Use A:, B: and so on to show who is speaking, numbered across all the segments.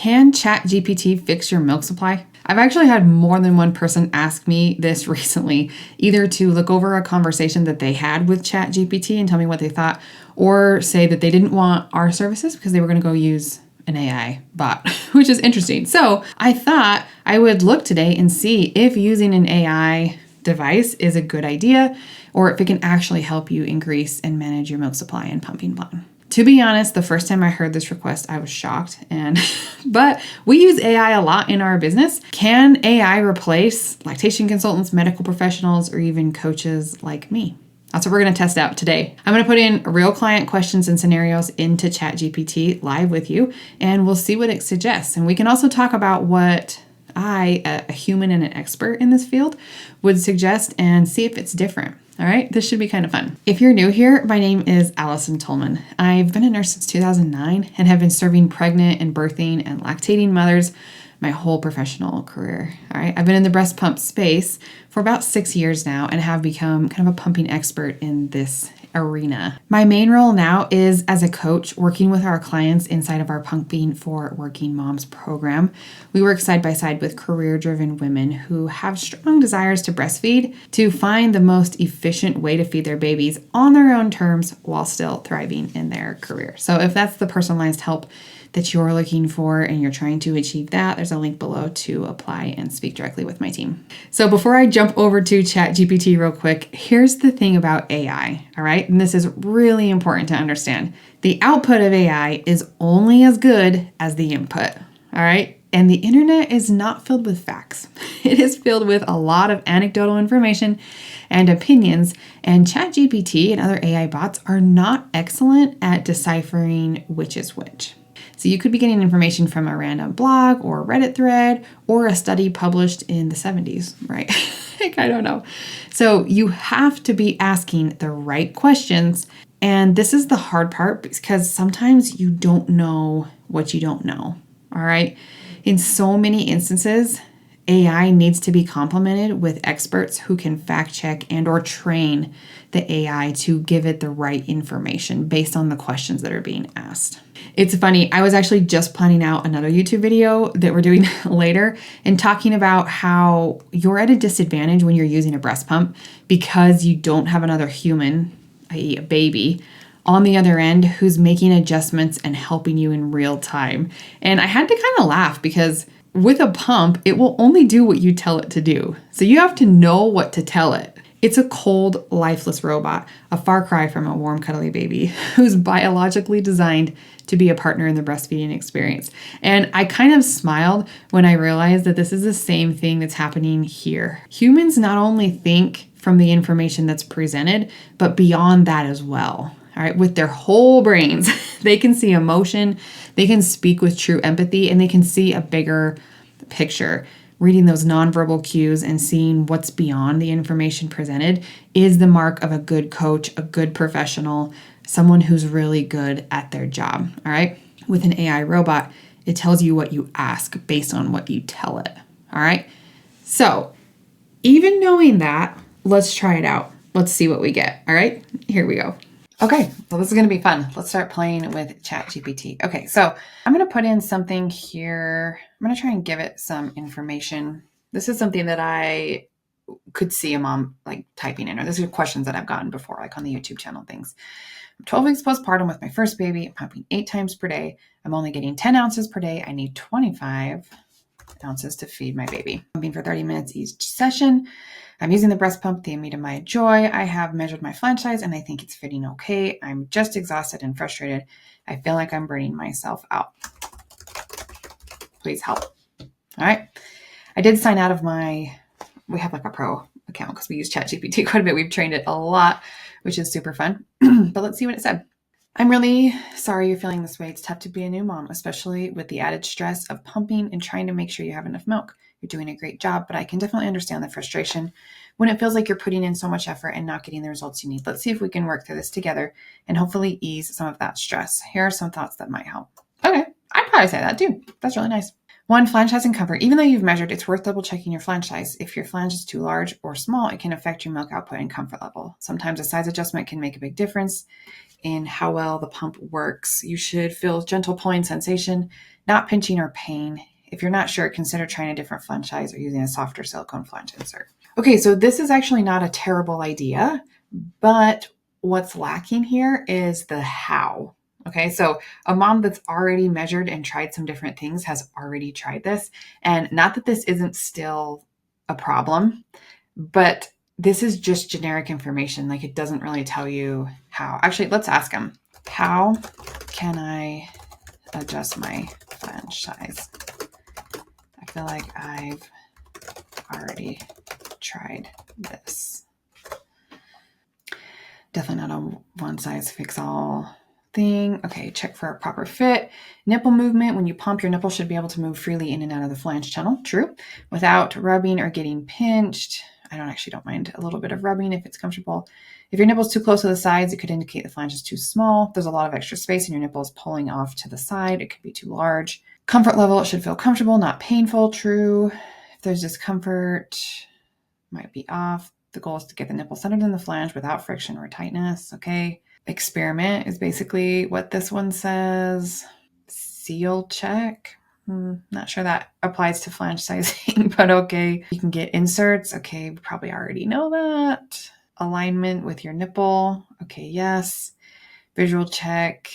A: can ChatGPT fix your milk supply? I've actually had more than one person ask me this recently, either to look over a conversation that they had with ChatGPT and tell me what they thought, or say that they didn't want our services because they were going to go use an AI bot, which is interesting. So I thought I would look today and see if using an AI device is a good idea, or if it can actually help you increase and manage your milk supply and pumping plan. To be honest, the first time I heard this request, I was shocked. But we use AI a lot in our business. Can AI replace lactation consultants, medical professionals, or even coaches like me? That's what we're going to test out today. I'm going to put in real client questions and scenarios into ChatGPT live with you, and we'll see what it suggests. And we can also talk about what I, a human and an expert in this field, would suggest and see if it's different. All right, this should be kind of fun. If you're new here, my name is Allison Tolman. I've been a nurse since 2009 and have been serving pregnant and birthing and lactating mothers my whole professional career. All right, I've been in the breast pump space for about 6 years now and have become kind of a pumping expert in this arena. My main role now is as a coach working with our clients inside of our Pumping for Working Moms program. We work side by side with career-driven women who have strong desires to breastfeed to find the most efficient way to feed their babies on their own terms while still thriving in their career. So if that's the personalized help that you're looking for and you're trying to achieve that, there's a link below to apply and speak directly with my team. So before I jump over to ChatGPT real quick, here's the thing about AI, all right? And this is really important to understand. The output of AI is only as good as the input, all right? And the internet is not filled with facts. It is filled with a lot of anecdotal information and opinions, and ChatGPT and other AI bots are not excellent at deciphering which is which. So you could be getting information from a random blog or Reddit thread or a study published in the 70s, right? I don't know. So you have to be asking the right questions. And this is the hard part because sometimes you don't know what you don't know, all right? In so many instances, AI needs to be complemented with experts who can fact check and or train the AI to give it the right information based on the questions that are being asked. It's funny, I was actually just planning out another YouTube video that we're doing later and talking about how you're at a disadvantage when you're using a breast pump because you don't have another human, i.e. a baby, on the other end who's making adjustments and helping you in real time. And I had to kind of laugh because with a pump, it will only do what you tell it to do. So you have to know what to tell it. It's a cold, lifeless robot, a far cry from a warm, cuddly baby who's biologically designed to be a partner in the breastfeeding experience. And I kind of smiled when I realized that this is the same thing that's happening here. Humans not only think from the information that's presented, but beyond that as well. All right, with their whole brains, they can see emotion, they can speak with true empathy, and they can see a bigger picture. Reading those nonverbal cues and seeing what's beyond the information presented is the mark of a good coach, a good professional, someone who's really good at their job, all right? With an AI robot, it tells you what you ask based on what you tell it, all right? So even knowing that, let's try it out. Let's see what we get, all right? Here we go. Okay, so this is going to be fun. Let's start playing with ChatGPT. Okay, so I'm going to put in something here. I'm going to try and give it some information. This is something that I could see a mom like typing in, or these are questions that I've gotten before, like on the YouTube channel things. I'm 12 weeks postpartum with my first baby. I'm pumping 8 times per day. I'm only getting 10 ounces per day. I need 25 ounces to feed my baby. Pumping for 30 minutes each session. I'm using the breast pump, the Amita My Joy. I have measured my flange size and I think it's fitting okay. I'm just exhausted and frustrated. I feel like I'm burning myself out. Please help. All right. I did sign out of we have like a pro account because we use ChatGPT quite a bit. We've trained it a lot, which is super fun. But let's see what it said. I'm really sorry you're feeling this way. It's tough to be a new mom, especially with the added stress of pumping and trying to make sure you have enough milk. You're doing a great job, but I can definitely understand the frustration when it feels like you're putting in so much effort and not getting the results you need. Let's see if we can work through this together and hopefully ease some of that stress. Here are some thoughts that might help. Okay, I'd probably say that too. That's really nice. 1, flange size and comfort. Even though you've measured, it's worth double checking your flange size. If your flange is too large or small, it can affect your milk output and comfort level. Sometimes a size adjustment can make a big difference in how well the pump works. You should feel gentle pulling sensation, not pinching or pain. If you're not sure, consider trying a different flange size or using a softer silicone flange insert. Okay, so this is actually not a terrible idea, but what's lacking here is the how. Okay, so a mom that's already measured and tried some different things has already tried this. And not that this isn't still a problem, but this is just generic information. Like, it doesn't really tell you how. Actually, let's ask them. How can I adjust my flange size? I feel like I've already tried this. Definitely not a one size fits all thing. Okay, check for a proper fit. Nipple movement. When you pump, your nipple should be able to move freely in and out of the flange channel. True. Without rubbing or getting pinched. I don't mind a little bit of rubbing if it's comfortable. If your nipple's too close to the sides, it could indicate the flange is too small. There's a lot of extra space and your nipple is pulling off to the side. It could be too large. Comfort level, it should feel comfortable, not painful. True. If there's discomfort, might be off. The goal is to get the nipple centered in the flange without friction or tightness. Okay. Experiment is basically what this one says. Seal check. Not sure that applies to flange sizing, but okay. You can get inserts. Okay, we probably already know that. Alignment with your nipple. Okay, yes. Visual check.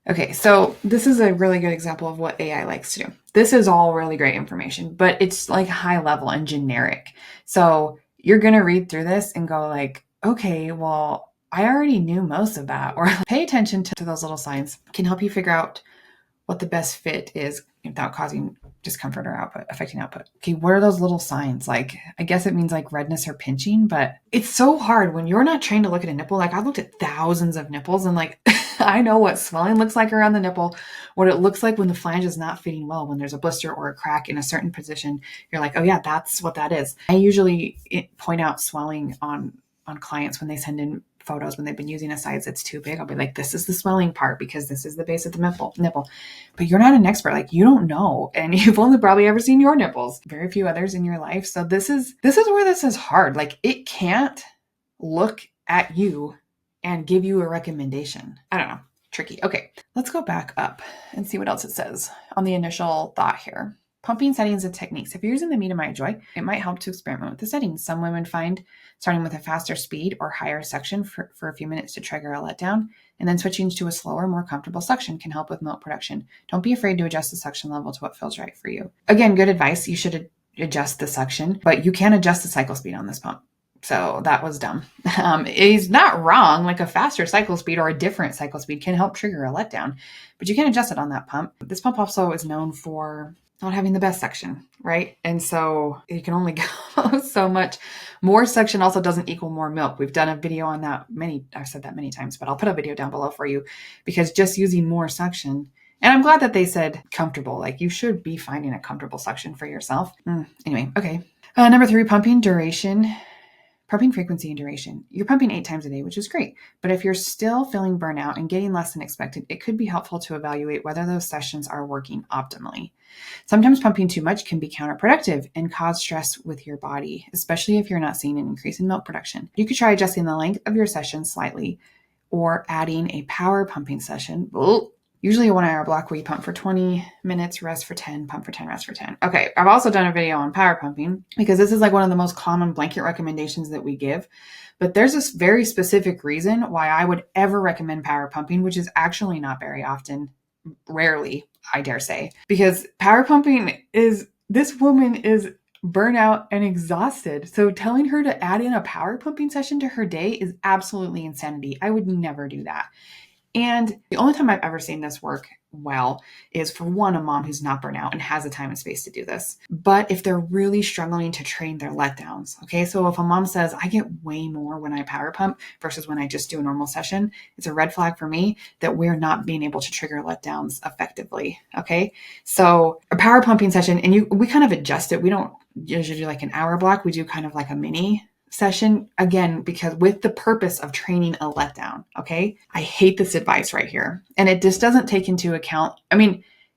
A: Okay, so this is a really good example of what AI likes to do. This is all really great information, but it's like high level and generic. So you're going to read through this and go like, okay, well, I already knew most of that. Or pay attention to those little signs. It can help you figure out what the best fit is without causing discomfort or affecting output. Okay, what are those little signs? Like, I guess it means like redness or pinching, but it's so hard when you're not trained to look at a nipple. Like, I've looked at thousands of nipples and like, I know what swelling looks like around the nipple, what it looks like when the flange is not fitting well, when there's a blister or a crack in a certain position. You're like, oh yeah, that's what that is. I usually point out swelling on clients when they send in photos when they've been using a size that's too big. I'll be like, this is the swelling part because this is the base of the nipple. But you're not an expert. Like, you don't know. And you've only probably ever seen your nipples, very few others in your life. So this is where this is hard. Like, it can't look at you and give you a recommendation. I don't know. Tricky. Okay, let's go back up and see what else it says on the initial thought here. Pumping settings and techniques. If you're using the Me to My Joy, it might help to experiment with the settings. Some women find starting with a faster speed or higher suction for a few minutes to trigger a letdown, and then switching to a slower, more comfortable suction can help with milk production. Don't be afraid to adjust the suction level to what feels right for you. Again, good advice. You should adjust the suction, but you can adjust the cycle speed on this pump. So that was dumb. It's not wrong. Like, a faster cycle speed or a different cycle speed can help trigger a letdown, but you can adjust it on that pump. This pump also is known for not having the best suction, right? And so you can only go so much. More suction also doesn't equal more milk. We've done a video on that I've said that many times, but I'll put a video down below for you, because just using more suction, and I'm glad that they said comfortable, like you should be finding a comfortable suction for yourself. Anyway, okay. Number 3, pumping duration. Pumping frequency and duration. You're pumping 8 times a day, which is great. But if you're still feeling burnout and getting less than expected, it could be helpful to evaluate whether those sessions are working optimally. Sometimes pumping too much can be counterproductive and cause stress with your body, especially if you're not seeing an increase in milk production. You could try adjusting the length of your session slightly or adding a power pumping session. Usually a 1 hour block where you pump for 20 minutes, rest for 10, pump for 10, rest for 10. Okay, I've also done a video on power pumping because this is like one of the most common blanket recommendations that we give. But there's this very specific reason why I would ever recommend power pumping, which is actually not very often, rarely, I dare say. Because power pumping this woman is burnout and exhausted. So telling her to add in a power pumping session to her day is absolutely insanity. I would never do that. And the only time I've ever seen this work well is for one, a mom who's not burnt out and has the time and space to do this. But if they're really struggling to train their letdowns, okay? So if a mom says, I get way more when I power pump versus when I just do a normal session, it's a red flag for me that we're not being able to trigger letdowns effectively, okay? So a power pumping session, and we kind of adjust it. We don't usually do like an hour block. We do kind of like a mini session, again, because with the purpose of training a letdown, okay? I hate this advice right here. And it just doesn't take into account,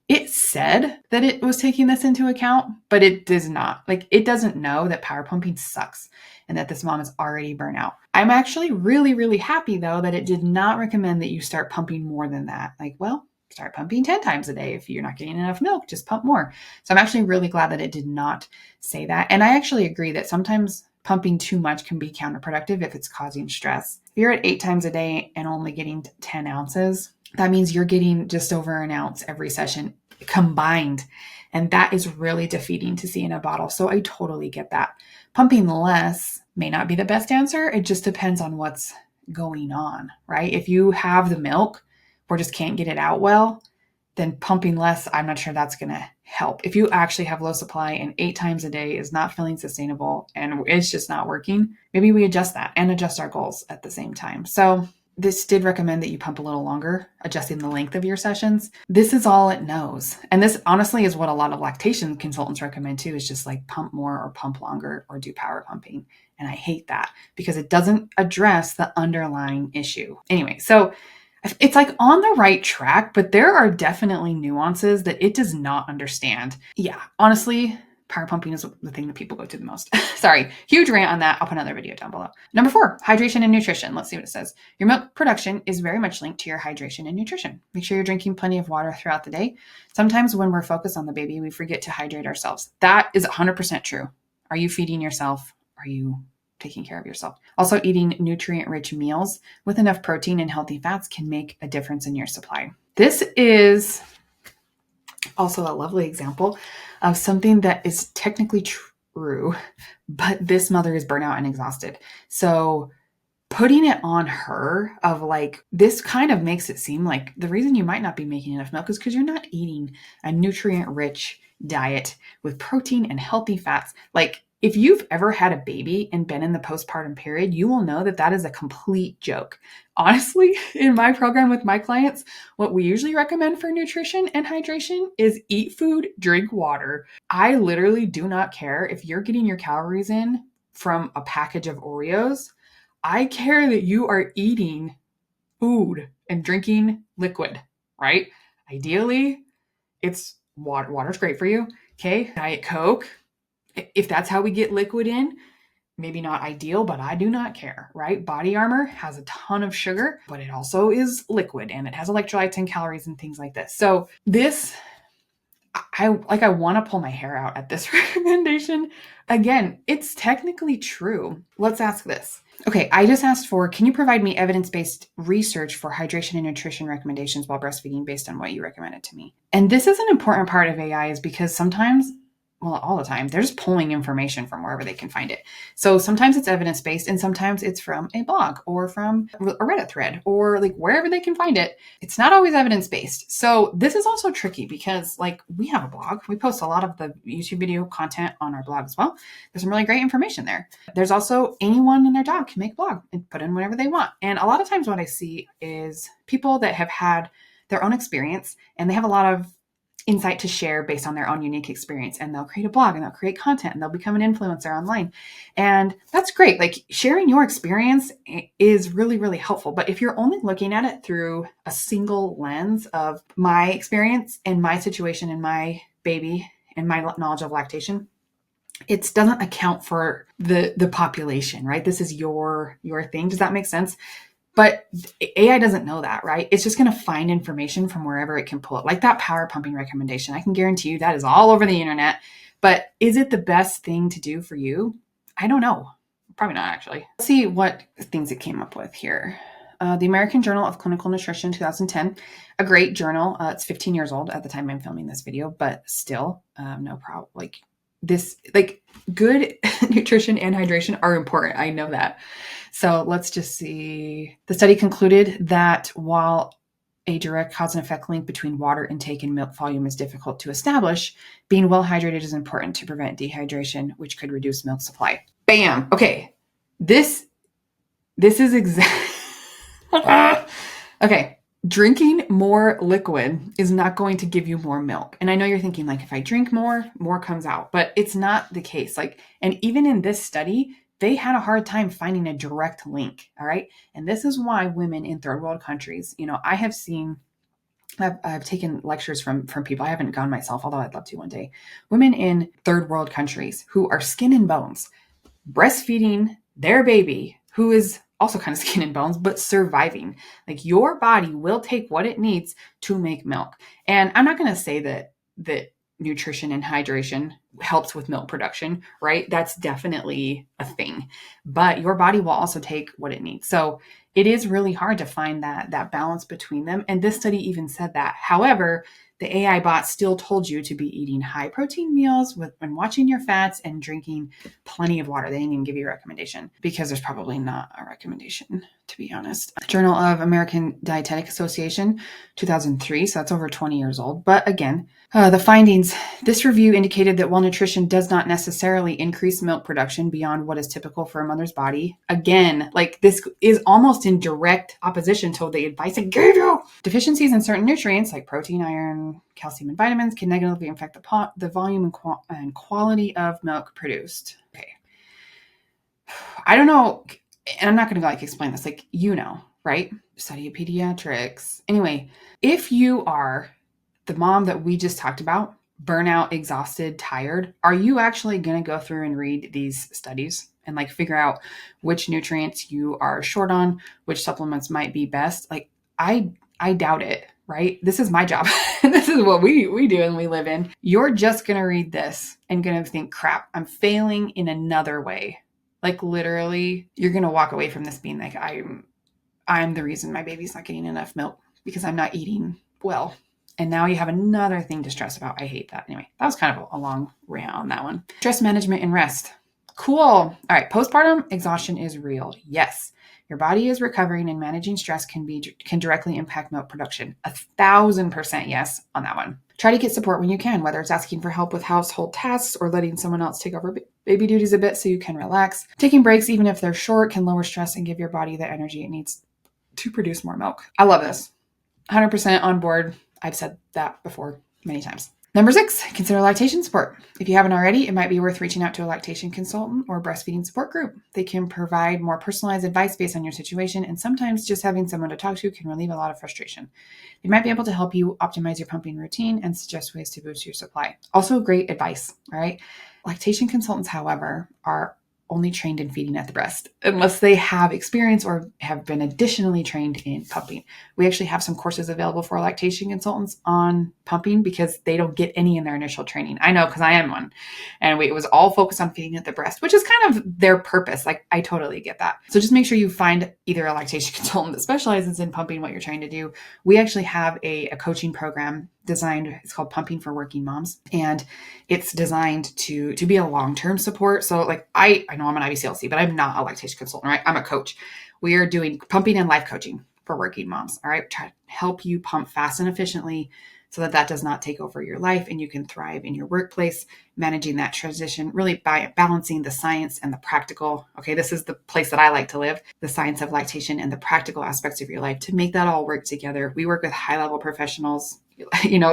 A: It said that it was taking this into account, but it does not. Like, it doesn't know that power pumping sucks and that this mom is already burnt out. I'm actually really, really happy though that it did not recommend that you start pumping more than that. Like, well, start pumping 10 times a day. If you're not getting enough milk, just pump more. So I'm actually really glad that it did not say that. And I actually agree that sometimes pumping too much can be counterproductive if it's causing stress. If you're at 8 times a day and only getting 10 ounces, that means you're getting just over an ounce every session combined. And that is really defeating to see in a bottle. So I totally get that. Pumping less may not be the best answer. It just depends on what's going on, right? If you have the milk or just can't get it out well, then pumping less, I'm not sure that's going to help. If you actually have low supply and 8 times a day is not feeling sustainable and it's just not working, maybe we adjust that and adjust our goals at the same time. So this did recommend that you pump a little longer, adjusting the length of your sessions. This is all it knows. And this honestly is what a lot of lactation consultants recommend too, is just like pump more or pump longer or do power pumping. And I hate that because it doesn't address the underlying issue. Anyway, so it's like on the right track, but there are definitely nuances that it does not understand. Yeah, honestly, power pumping is the thing that people go to the most. Sorry, huge rant on that. I'll put another video down below. Number 4, hydration and nutrition. Let's see what it says. Your milk production is very much linked to your hydration and nutrition. Make sure you're drinking plenty of water throughout the day. Sometimes when we're focused on the baby, we forget to hydrate ourselves. That is 100% true. Are you feeding yourself? Are you taking care of yourself? Also, eating nutrient-rich meals with enough protein and healthy fats can make a difference in your supply. This is also a lovely example of something that is technically true, but this mother is burnt out and exhausted. So putting it on her of like, this kind of makes it seem like the reason you might not be making enough milk is because you're not eating a nutrient-rich diet with protein and healthy fats. Like, if you've ever had a baby and been in the postpartum period, you will know that that is a complete joke. Honestly, in my program with my clients, what we usually recommend for nutrition and hydration is eat food, drink water. I literally do not care if you're getting your calories in from a package of Oreos. I care that you are eating food and drinking liquid, right? Ideally, it's water. Water's great for you. Okay. Diet Coke. If that's how we get liquid in, maybe not ideal, but I do not care, right? Body Armor has a ton of sugar, but it also is liquid and it has electrolytes and calories and things like this. So this, I want to pull my hair out at this recommendation. Again, it's technically true. Let's ask this. Okay, I just asked for, can you provide me evidence-based research for hydration and nutrition recommendations while breastfeeding based on what you recommended to me? And this is an important part of AI is because sometimes, well, all the time, they're just pulling information from wherever they can find it. So sometimes it's evidence-based and sometimes it's from a blog or from a Reddit thread or like wherever they can find it. It's not always evidence-based. So this is also tricky because like we have a blog. We post a lot of the YouTube video content on our blog as well. There's some really great information there. There's also anyone and their dog can make a blog and put in whatever they want. And a lot of times what I see is people that have had their own experience and they have a lot of insight to share based on their own unique experience, and they'll create a blog and they'll create content and they'll become an influencer online. And that's great. Like sharing your experience is really, really helpful. But if you're only looking at it through a single lens of my experience and my situation and my baby and my knowledge of lactation, it doesn't account for the population, right? This is your thing. Does that make sense? But AI doesn't know that, right? It's just going to find information from wherever it can pull it. Like that power pumping recommendation. I can guarantee you that is all over the internet. But is it the best thing to do for you? I don't know. Probably not, actually. Let's see what things it came up with here. The American Journal of Clinical Nutrition, 2010, a great journal. It's 15 years old at the time I'm filming this video, but still, no problem. Good nutrition and hydration are important. I know that. So let's just see. The study concluded that while a direct cause and effect link between water intake and milk volume is difficult to establish, being well hydrated is important to prevent dehydration, which could reduce milk supply. Bam. Okay. This is exactly. Okay. Drinking more liquid is not going to give you more milk. And I know you're thinking like, if I drink more comes out, but it's not the case. Like, and even in this study, they had a hard time finding a direct link. All right. And this is why women in third world countries, I have seen I've taken lectures from people. I haven't gone myself, although I'd love to one day. Women in third world countries who are skin and bones, breastfeeding their baby, who is also kind of skin and bones, but surviving. Like, your body will take what it needs to make milk. And I'm not going to say that nutrition and hydration helps with milk production, right? That's definitely a thing. But your body will also take what it needs. So it is really hard to find that balance between them. And this study even said that. However, the AI bot still told you to be eating high protein meals and watching your fats and drinking plenty of water. They didn't even give you a recommendation, because there's probably not a recommendation, to be honest. Journal of American Dietetic Association, 2003. So that's over 20 years old. But again, the findings, this review indicated that while nutrition does not necessarily increase milk production beyond what is typical for a mother's body, again, like, this is almost in direct opposition to the advice I gave you. Deficiencies in certain nutrients like protein, iron, calcium, and vitamins can negatively affect the volume and quality of milk produced. Okay. I don't know, and I'm not going to explain this, right? Study of pediatrics. Anyway, if you are the mom that we just talked about, burnout, exhausted, tired, are you actually going to go through and read these studies and figure out which nutrients you are short on, which supplements might be best? I doubt it, right? This is my job. This is what we do and we live in. You're just going to read this and going to think, crap, I'm failing in another way. Literally, you're going to walk away from this being like, I'm the reason my baby's not getting enough milk because I'm not eating well. And now you have another thing to stress about. I hate that. Anyway, that was kind of a long rant on that one. Stress management and rest. Cool. All right. Postpartum exhaustion is real. Yes. Your body is recovering, and managing stress can directly impact milk production. 1,000% yes on that one. Try to get support when you can, whether it's asking for help with household tasks or letting someone else take over baby duties a bit so you can relax. Taking breaks, even if they're short, can lower stress and give your body the energy it needs to produce more milk. I love this. 100% on board. I've said that before many times. Number 6, consider lactation support. If you haven't already, it might be worth reaching out to a lactation consultant or breastfeeding support group. They can provide more personalized advice based on your situation, and sometimes just having someone to talk to can relieve a lot of frustration. They might be able to help you optimize your pumping routine and suggest ways to boost your supply. Also, great advice, all right? Lactation consultants, however, are only trained in feeding at the breast, unless they have experience or have been additionally trained in pumping. We actually have some courses available for lactation consultants on pumping because they don't get any in their initial training. I know, because I am one. And it was all focused on feeding at the breast, which is kind of their purpose. I totally get that. So just make sure you find either a lactation consultant that specializes in pumping what you're trying to do. We actually have a coaching program designed, it's called Pumping for Working Moms, and it's designed to be a long-term support. So I know I'm an IBCLC, but I'm not a lactation consultant, right? I'm a coach. We are doing pumping and life coaching for working moms, all right? Try to help you pump fast and efficiently so that does not take over your life and you can thrive in your workplace, managing that transition, really by balancing the science and the practical. Okay, this is the place that I like to live, the science of lactation and the practical aspects of your life to make that all work together. We work with high-level professionals,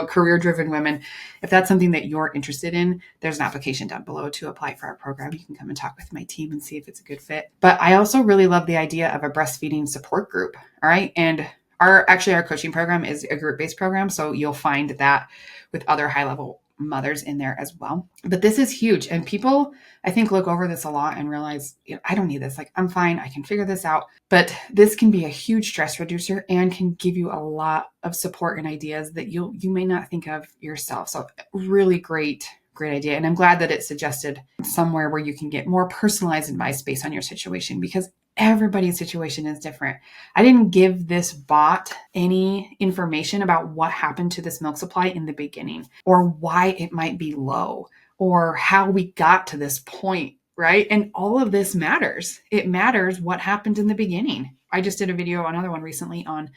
A: career-driven women. If that's something that you're interested in, there's an application down below to apply for our program. You can come and talk with my team and see if it's a good fit. But I also really love the idea of a breastfeeding support group, all right? And our coaching program is a group-based program, so you'll find that with other high-level mothers in there as well. But this is huge, and people, I think, look over this a lot and realize, I don't need this. I'm fine. I can figure this out. But this can be a huge stress reducer and can give you a lot of support and ideas that you may not think of yourself. So really great idea. And I'm glad that it suggested somewhere where you can get more personalized advice based on your situation, because everybody's situation is different. I didn't give this bot any information about what happened to this milk supply in the beginning, or why it might be low, or how we got to this point, right? And all of this matters. It matters what happened in the beginning. I just did a video, another one recently, on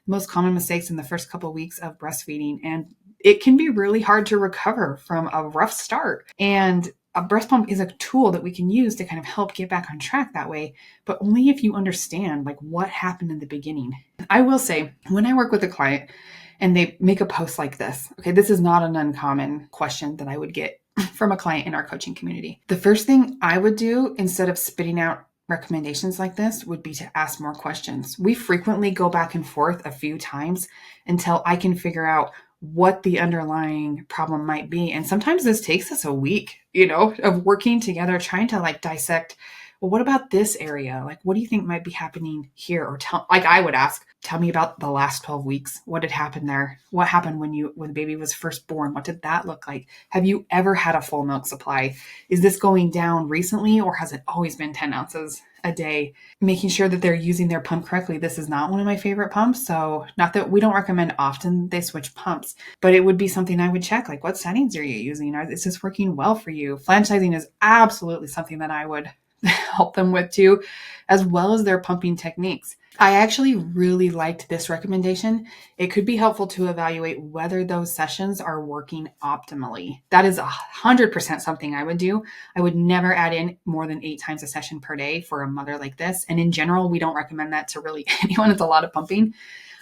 A: most common mistakes in the first couple of weeks of breastfeeding. And it can be really hard to recover from a rough start. And a breast pump is a tool that we can use to kind of help get back on track that way, but only if you understand what happened in the beginning. I will say, when I work with a client and they make a post like this, okay, this is not an uncommon question that I would get from a client in our coaching community. The first thing I would do, instead of spitting out recommendations like this would be to ask more questions. We frequently go back and forth a few times until I can figure out what the underlying problem might be. And sometimes this takes us a week, of working together, trying to like dissect, well, what about this area? Like, what do you think might be happening here? Or like I would ask, tell me about the last 12 weeks. What had happened there? What happened when the baby was first born? What did that look like? Have you ever had a full milk supply? Is this going down recently, or has it always been 10 ounces a day? Making sure that they're using their pump correctly. This is not one of my favorite pumps. So not that we don't recommend often they switch pumps, but it would be something I would check. Like, what settings are you using? Is this working well for you? Flange sizing is absolutely something that I would help them with too, as well as their pumping techniques. I actually really liked this recommendation. It could be helpful to evaluate whether those sessions are working optimally. That is 100% something I would do. I would never add in more than 8 times a session per day for a mother like this. And in general, we don't recommend that to really anyone. It's a lot of pumping.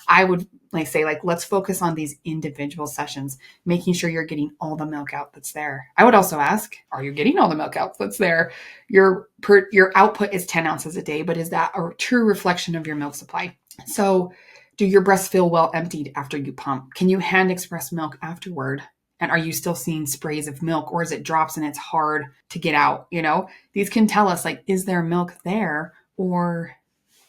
A: I would say, let's focus on these individual sessions, making sure you're getting all the milk out that's there. I would also ask, are you getting all the milk out that's there? Your output is 10 ounces a day, but is that a true reflection of your milk supply? So do your breasts feel well emptied after you pump? Can you hand express milk afterward? And are you still seeing sprays of milk, or is it drops and it's hard to get out? These can tell us, is there milk there or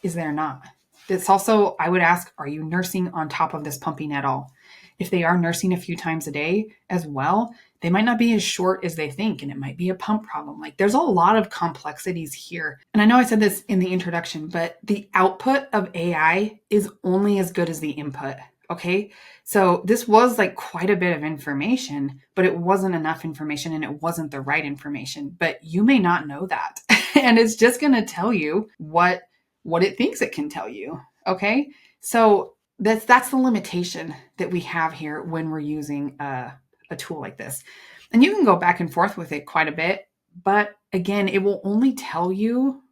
A: is there not? It's also, I would ask, are you nursing on top of this pumping at all? If they are nursing a few times a day as well, they might not be as short as they think, and it might be a pump problem. There's a lot of complexities here. And I know I said this in the introduction, but the output of AI is only as good as the input. Okay. So this was quite a bit of information, but it wasn't enough information and it wasn't the right information, but you may not know that. And it's just going to tell you what it thinks it can tell you. Okay. So that's the limitation that we have here when we're using a tool like this. And you can go back and forth with it quite a bit, but again, it will only tell you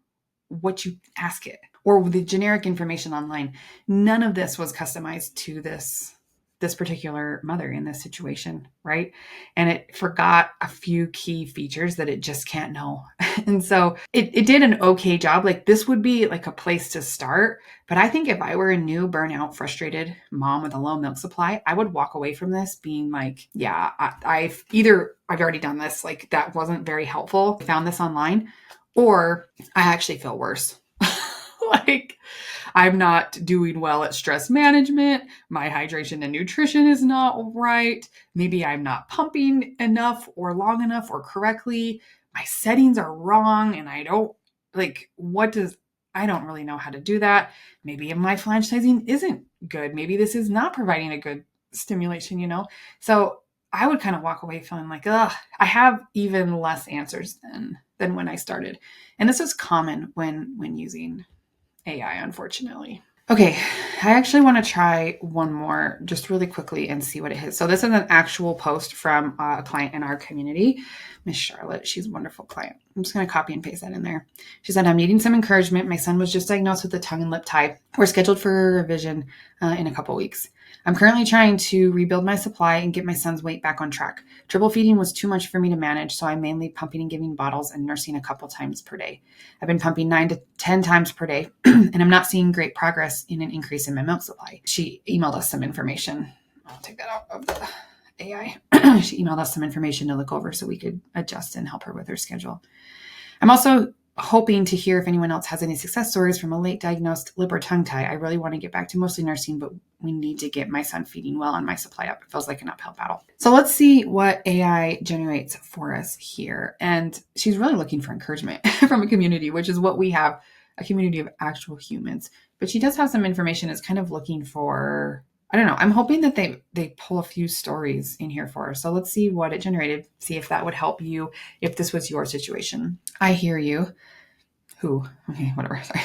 A: what you ask it, or the generic information online. None of this was customized to this particular mother in this situation, right? And it forgot a few key features that it just can't know. And so it did an okay job. This would be a place to start. But I think if I were a new burnout, frustrated mom with a low milk supply, I would walk away from this being I've already done this, that wasn't very helpful. I found this online, or I actually feel worse. I'm not doing well at stress management. My hydration and nutrition is not right. Maybe I'm not pumping enough or long enough or correctly. My settings are wrong, and I don't I don't really know how to do that. Maybe my flange sizing isn't good. Maybe this is not providing a good stimulation, So I would kind of walk away feeling I have even less answers than when I started. And this is common when using AI, unfortunately. Okay, I actually want to try one more just really quickly and see what it is. So this is an actual post from a client in our community, Miss Charlotte. She's a wonderful client. I'm just going to copy and paste that in there. She said, I'm needing some encouragement. My son was just diagnosed with a tongue and lip tie. We're scheduled for revision in a couple weeks. I'm currently trying to rebuild my supply and get my son's weight back on track. Triple feeding was too much for me to manage, so I'm mainly pumping and giving bottles and nursing a couple times per day. I've been pumping 9 to 10 times per day, and I'm not seeing great progress in an increase in my milk supply. She emailed us some information. I'll take that out of the AI. She emailed us some information to look over so we could adjust and help her with her schedule. I'm also hoping to hear if anyone else has any success stories from a late diagnosed lip or tongue tie. I really want to get back to mostly nursing, but we need to get my son feeding well on my supply up. It feels like an uphill battle. So let's see what AI generates for us here. And she's really looking for encouragement from a community, which is what we have, a community of actual humans. But she does have some information. It's kind of looking for, I don't know. I'm hoping that they pull a few stories in here for us. So let's see what it generated. See if that would help you if this was your situation. I hear you. Who? Okay, whatever. Sorry.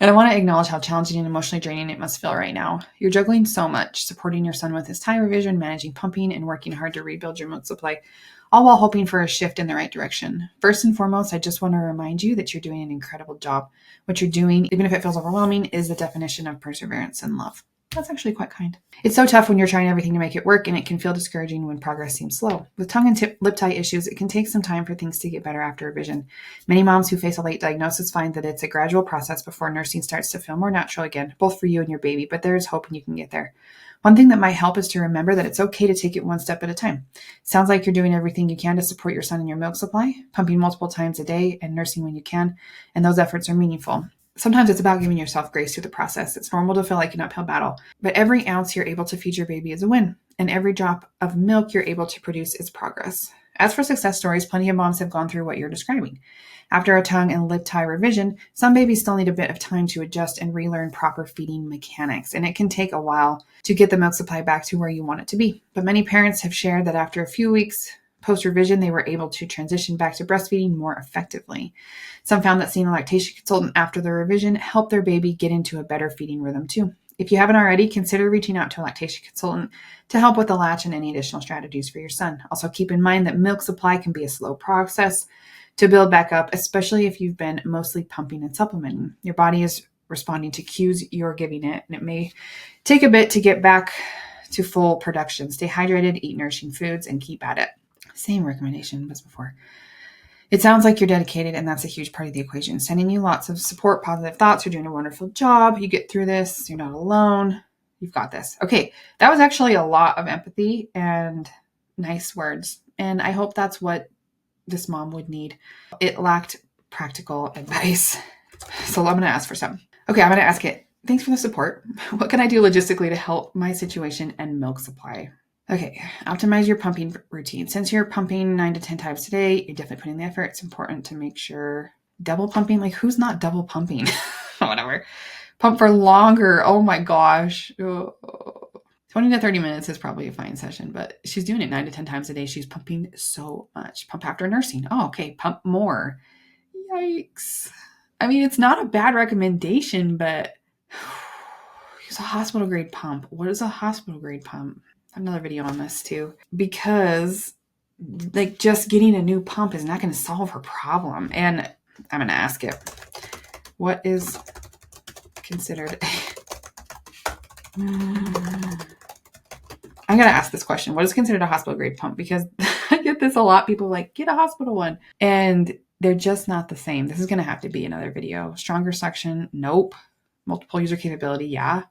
A: And I want to acknowledge how challenging and emotionally draining it must feel right now. You're juggling so much, supporting your son with his tie revision, managing pumping, and working hard to rebuild your milk supply, all while hoping for a shift in the right direction. First and foremost, I just want to remind you that you're doing an incredible job. What you're doing, even if it feels overwhelming, is the definition of perseverance and love. That's actually quite kind. It's so tough when you're trying everything to make it work, and it can feel discouraging when progress seems slow. With tongue and lip tie issues, it can take some time for things to get better after revision. Many moms who face a late diagnosis find that it's a gradual process before nursing starts to feel more natural again, both for you and your baby, but there's hope and you can get there. One thing that might help is to remember that it's okay to take it one step at a time. Sounds like you're doing everything you can to support your son in your milk supply, pumping multiple times a day and nursing when you can, and those efforts are meaningful. Sometimes it's about giving yourself grace through the process. It's normal to feel like an uphill battle, but every ounce you're able to feed your baby is a win, and every drop of milk you're able to produce is progress. As for success stories, plenty of moms have gone through what you're describing. After a tongue and lip tie revision, some babies still need a bit of time to adjust and relearn proper feeding mechanics, and it can take a while to get the milk supply back to where you want it to be. But many parents have shared that after a few weeks post-revision, they were able to transition back to breastfeeding more effectively. Some found that seeing a lactation consultant after the revision helped their baby get into a better feeding rhythm too. If you haven't already, consider reaching out to a lactation consultant to help with the latch and any additional strategies for your son. Also, keep in mind that milk supply can be a slow process to build back up, especially if you've been mostly pumping and supplementing. Your body is responding to cues you're giving it, and it may take a bit to get back to full production. Stay hydrated, eat nourishing foods, and keep at it. Same recommendation as before. It sounds like you're dedicated, and that's a huge part of the equation. Sending you lots of support, positive thoughts. You're doing a wonderful job. You get through this. You're not alone. You've got this. Okay, that was actually a lot of empathy and nice words, and I hope that's what this mom would need. It lacked practical advice. So I'm going to ask for some. Okay, I'm going to ask it. Thanks for the support. What can I do logistically to help my situation and milk supply? Okay, optimize your pumping routine. Since you're pumping 9 to 10 times a day, you're definitely putting the effort. It's important to make sure double pumping, like who's not double pumping? Whatever. Pump for longer. Oh my gosh. 20 to 30 minutes is probably a fine session, but she's doing it 9 to 10 times a day. She's pumping so much. Pump after nursing. Oh, okay. Pump more. Yikes. I mean, it's not a bad recommendation, but use a hospital grade pump. What is a hospital grade pump? Another video on this too, because like just getting a new pump is not going to solve her problem. And I'm going to ask it, what is considered I'm going to ask this question. What is considered a hospital grade pump? Because I get this a lot. People are like, get a hospital one. And they're just not the same. This is going to have to be another video. Stronger suction. Nope. Multiple user capability. Yeah.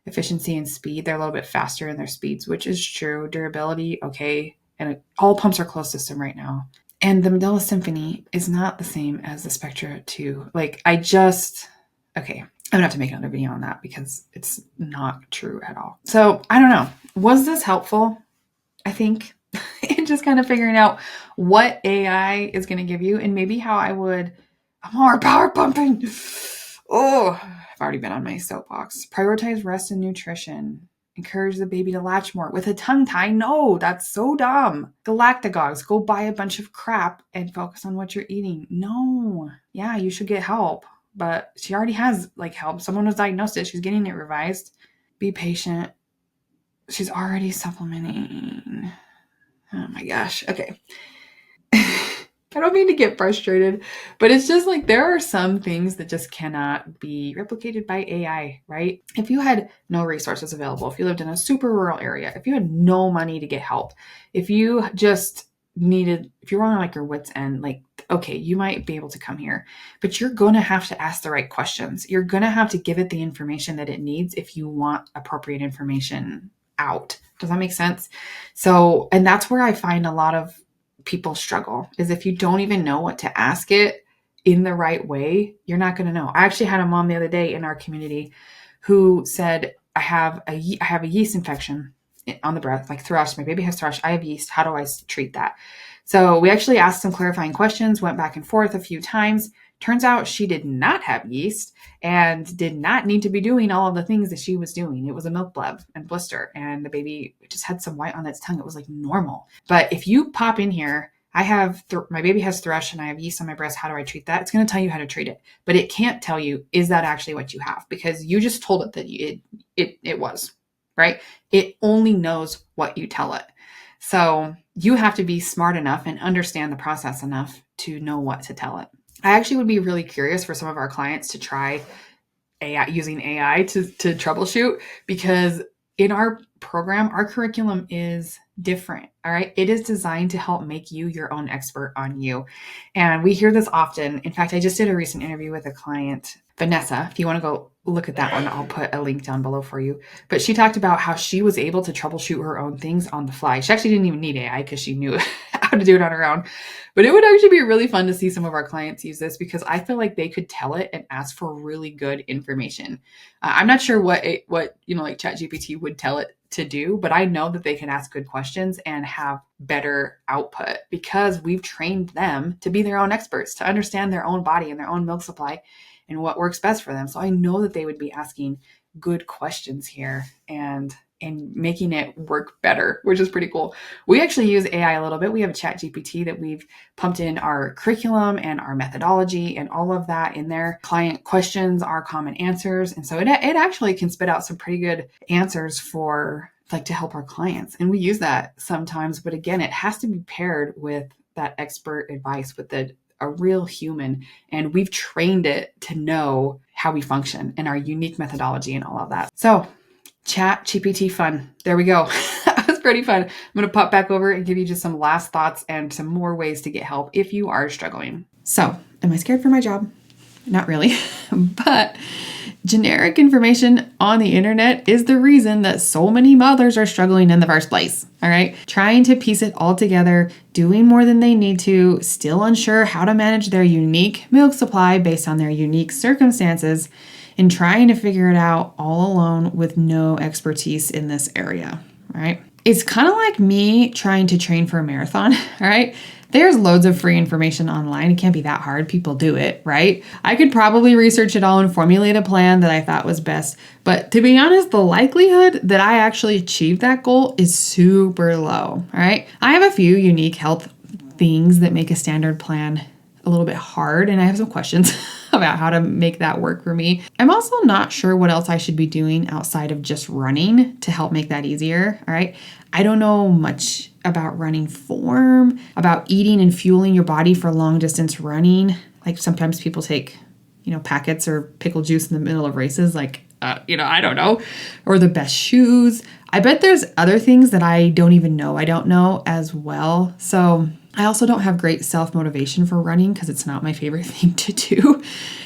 A: Efficiency and speed. They're a little bit faster in their speeds, which is true. Durability. Okay. And all pumps are closed system right now. And the Medela Symphony is not the same as the Spectra 2. Like okay. I'm gonna have to make another video on that because it's not true at all. So I don't know. Was this helpful? I think in just kind of figuring out what AI is going to give you and maybe how I'm more power pumping. Oh, I've already been on my soapbox. Prioritize rest and nutrition. Encourage the baby to latch more. With a tongue tie? No, that's so dumb. Galactagogues. Go buy a bunch of crap and focus on what you're eating. No. Yeah, you should get help. But she already has help. Someone was diagnosed it. She's getting it revised. Be patient. She's already supplementing. Oh my gosh. Okay. I don't mean to get frustrated, but it's just there are some things that just cannot be replicated by AI, right? If you had no resources available, if you lived in a super rural area, if you had no money to get help, if you just if you were on your wit's end, okay, you might be able to come here, but you're going to have to ask the right questions. You're going to have to give it the information that it needs if you want appropriate information out. Does that make sense? So, and that's where I find a lot of people struggle, is if you don't even know what to ask it in the right way, you're not going to know. I actually had a mom the other day in our community who said, I have a yeast infection on the breast, thrush. My baby has thrush. I have yeast. How do I treat that? So we actually asked some clarifying questions, went back and forth a few times. Turns out she did not have yeast and did not need to be doing all of the things that she was doing. It was a milk bleb and blister, and the baby just had some white on its tongue. It was normal. But if you pop in here, my baby has thrush and I have yeast on my breast. How do I treat that? It's going to tell you how to treat it, but it can't tell you, is that actually what you have? Because you just told it that it was, right? It only knows what you tell it. So you have to be smart enough and understand the process enough to know what to tell it. I actually would be really curious for some of our clients to try AI, using AI to troubleshoot, because in our program, our curriculum is different. All right. It is designed to help make you your own expert on you. And we hear this often. In fact, I just did a recent interview with a client, Vanessa. If you want to go look at that one, I'll put a link down below for you. But she talked about how she was able to troubleshoot her own things on the fly. She actually didn't even need AI because she knew how to do it on her own. But it would actually be really fun to see some of our clients use this, because I feel like they could tell it and ask for really good information. I'm not sure what like ChatGPT would tell it to do, but I know that they can ask good questions and have better output, because we've trained them to be their own experts, to understand their own body and their own milk supply and what works best for them. So I know that they would be asking good questions here and making it work better, which is pretty cool. We actually use AI a little bit. We have a ChatGPT that we've pumped in our curriculum and our methodology and all of that in there. Client questions are common answers. And so it actually can spit out some pretty good answers for to help our clients. And we use that sometimes, but again, it has to be paired with that expert advice with a real human. And we've trained it to know how we function and our unique methodology and all of that. So ChatGPT fun. There we go. That was pretty fun. I'm going to pop back over and give you just some last thoughts and some more ways to get help if you are struggling. So, am I scared for my job? Not really, but generic information on the internet is the reason that so many mothers are struggling in the first place. All right. Trying to piece it all together, doing more than they need to, still unsure how to manage their unique milk supply based on their unique circumstances, and trying to figure it out all alone with no expertise in this area. All right. It's kind of like me trying to train for a marathon. All right. There's loads of free information online. It can't be that hard. People do it, right? I could probably research it all and formulate a plan that I thought was best. But to be honest, the likelihood that I actually achieve that goal is super low, all right? I have a few unique health things that make a standard plan a little bit hard, and I have some questions about how to make that work for me. I'm also not sure what else I should be doing outside of just running to help make that easier, all right? I don't know much about running form, about eating and fueling your body for long distance running. Like sometimes people take, packets or pickle juice in the middle of races, I don't know, or the best shoes. I bet there's other things that I don't even know. I don't know as well. So I also don't have great self-motivation for running because it's not my favorite thing to do.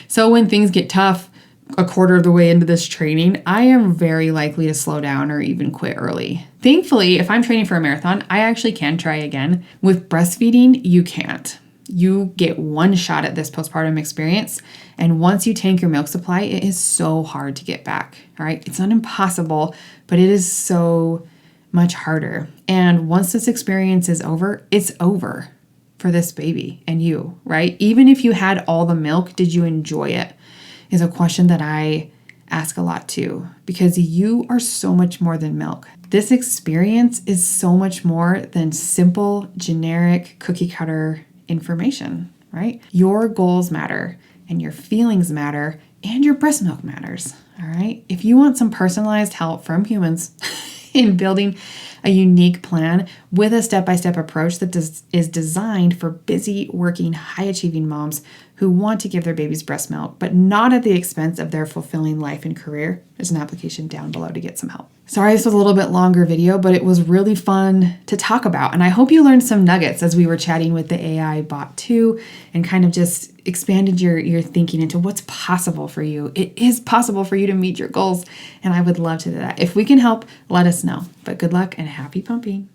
A: So when things get tough, a quarter of the way into this training, I am very likely to slow down or even quit early. Thankfully, if I'm training for a marathon, I actually can try again. With breastfeeding, you can't. You get one shot at this postpartum experience, and once you tank your milk supply, it is so hard to get back, all right? It's not impossible, but it is so much harder. And once this experience is over, it's over for this baby and you, right? Even if you had all the milk, did you enjoy it? Is a question that I ask a lot too, because you are so much more than milk. This experience is so much more than simple, generic, cookie cutter information, right? Your goals matter, and your feelings matter, and your breast milk matters, all right? If you want some personalized help from humans in building a unique plan with a step-by-step approach that is designed for busy, working, high-achieving moms who want to give their babies breast milk, but not at the expense of their fulfilling life and career, there's an application down below to get some help. Sorry, this was a little bit longer video, but it was really fun to talk about. And I hope you learned some nuggets as we were chatting with the AI bot too, and kind of just expanded your thinking into what's possible for you. It is possible for you to meet your goals, and I would love to do that. If we can help, let us know. But good luck and happy pumping.